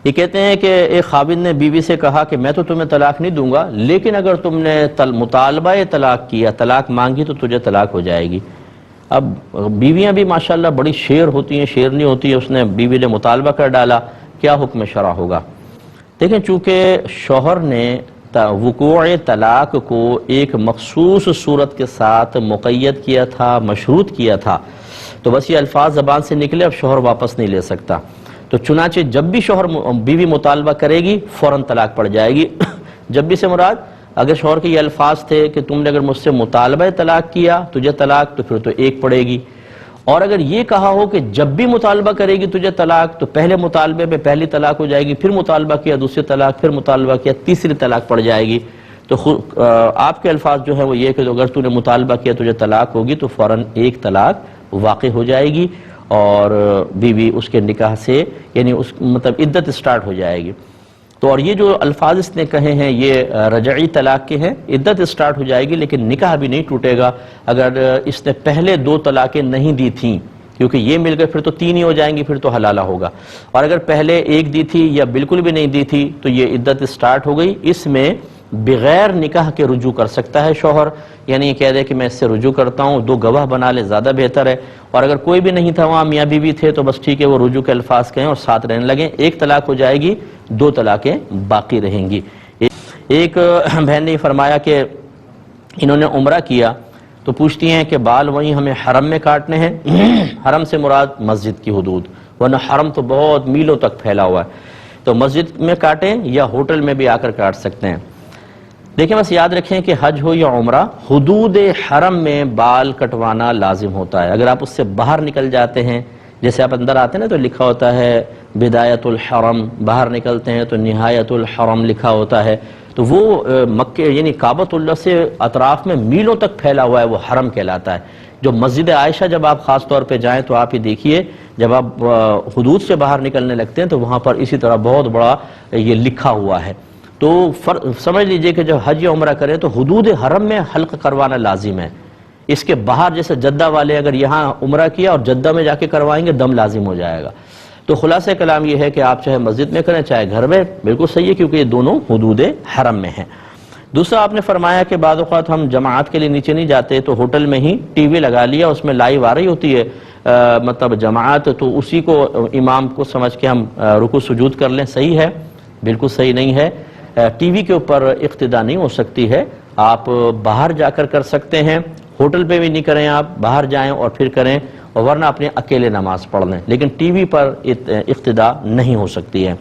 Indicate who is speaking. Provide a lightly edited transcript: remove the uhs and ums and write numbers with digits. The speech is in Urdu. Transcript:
Speaker 1: یہ کہتے ہیں کہ ایک خاوند نے بیوی سے کہا کہ میں تو تمہیں طلاق نہیں دوں گا، لیکن اگر تم نے مطالبہ طلاق کیا، طلاق مانگی تو تجھے طلاق ہو جائے گی۔ اب بیویاں بھی ماشاءاللہ بڑی شیر ہوتی ہیں، شیرنی ہوتی ہے، اس نے بیوی نے مطالبہ کر ڈالا، کیا حکم شرع ہوگا؟ دیکھیں، چونکہ شوہر نے وقوع طلاق کو ایک مخصوص صورت کے ساتھ مقید کیا تھا، مشروط کیا تھا، تو بس یہ الفاظ زبان سے نکلے اب شوہر واپس نہیں لے سکتا۔ تو چنانچہ جب بھی بیوی مطالبہ کرے گی فوراً طلاق پڑ جائے گی۔ جب بھی سے مراد اگر شوہر کے یہ الفاظ تھے کہ تم نے اگر مجھ سے مطالبہ طلاق کیا تجھے طلاق، تو پھر تو ایک پڑے گی، اور اگر یہ کہا ہو کہ جب بھی مطالبہ کرے گی تجھے طلاق، تو پہلے مطالبے پہ پہلی طلاق ہو جائے گی، پھر مطالبہ کیا دوسری طلاق، پھر مطالبہ کیا تیسری طلاق پڑ جائے گی۔ تو آپ کے الفاظ جو ہے وہ یہ کہ اگر تو نے مطالبہ کیا تجھے طلاق ہوگی تو فوراً ایک طلاق واقع ہو جائے گی، اور بیوی اس کے نکاح سے یعنی اس مطلب عدت سٹارٹ ہو جائے گی۔ تو اور یہ جو الفاظ اس نے کہے ہیں یہ رجعی طلاق کے ہیں، عدت سٹارٹ ہو جائے گی لیکن نکاح بھی نہیں ٹوٹے گا اگر اس نے پہلے 2 طلاقیں نہیں دی تھیں، کیونکہ یہ مل گئے پھر تو 3 ہی ہو جائیں گی، پھر تو حلالہ ہوگا، اور اگر پہلے 1 دی تھی یا بالکل بھی نہیں دی تھی تو یہ عدت سٹارٹ ہو گئی۔ اس میں بغیر نکاح کے رجوع کر سکتا ہے شوہر، یعنی یہ کہہ دے کہ میں اس سے رجوع کرتا ہوں، 2 گواہ بنا لے زیادہ بہتر ہے، اور اگر کوئی بھی نہیں تھا وہاں میاں بیوی تھے تو بس ٹھیک ہے وہ رجوع کے الفاظ کہیں اور ساتھ رہنے لگیں، 1 طلاق ہو جائے گی، 2 طلاقیں باقی رہیں گی۔ ایک بہن نے فرمایا کہ انہوں نے عمرہ کیا تو پوچھتی ہیں کہ بال وہیں ہمیں حرم میں کاٹنے ہیں؟ حرم سے مراد مسجد کی حدود، ورنہ حرم تو بہت میلوں تک پھیلا ہوا ہے، تو مسجد میں کاٹیں یا ہوٹل میں بھی آ کر کاٹ سکتے ہیں۔ دیکھیں بس یاد رکھیں کہ حج ہو یا عمرہ، حدود حرم میں بال کٹوانا لازم ہوتا ہے۔ اگر آپ اس سے باہر نکل جاتے ہیں، جیسے آپ اندر آتے ہیں نا تو لکھا ہوتا ہے بدایت الحرم، باہر نکلتے ہیں تو نہایت الحرم لکھا ہوتا ہے، تو وہ مکہ یعنی کعبۃ اللہ سے اطراف میں میلوں تک پھیلا ہوا ہے، وہ حرم کہلاتا ہے۔ جو مسجد عائشہ جب آپ خاص طور پہ جائیں تو آپ ہی دیکھیے جب آپ حدود سے باہر نکلنے لگتے ہیں تو وہاں پر اسی طرح بہت بڑا یہ لکھا ہوا ہے۔ تو سمجھ لیجئے کہ جب حج یا عمرہ کریں تو حدود حرم میں حلق کروانا لازم ہے۔ اس کے باہر جیسے جدہ والے اگر یہاں عمرہ کیا اور جدہ میں جا کے کروائیں گے دم لازم ہو جائے گا۔ تو خلاصہ کلام یہ ہے کہ آپ چاہے مسجد میں کریں چاہے گھر میں، بالکل صحیح ہے کیونکہ یہ دونوں حدود حرم میں ہیں۔ دوسرا آپ نے فرمایا کہ بعض اوقات ہم جماعت کے لیے نیچے نہیں جاتے تو ہوٹل میں ہی ٹی وی لگا لیا، اس میں لائیو آ رہی ہوتی ہے مطلب جماعت، تو اسی کو امام کو سمجھ کے ہم رکوع سجود کر لیں، صحیح ہے؟ بالکل صحیح نہیں ہے۔ ٹی وی کے اوپر اقتدا نہیں ہو سکتی ہے، آپ باہر جا کر سکتے ہیں، ہوٹل پہ بھی نہیں کریں، آپ باہر جائیں اور پھر کریں، اور ورنہ اپنے اکیلے نماز پڑھ لیں، لیکن ٹی وی پر اقتدا نہیں ہو سکتی ہے۔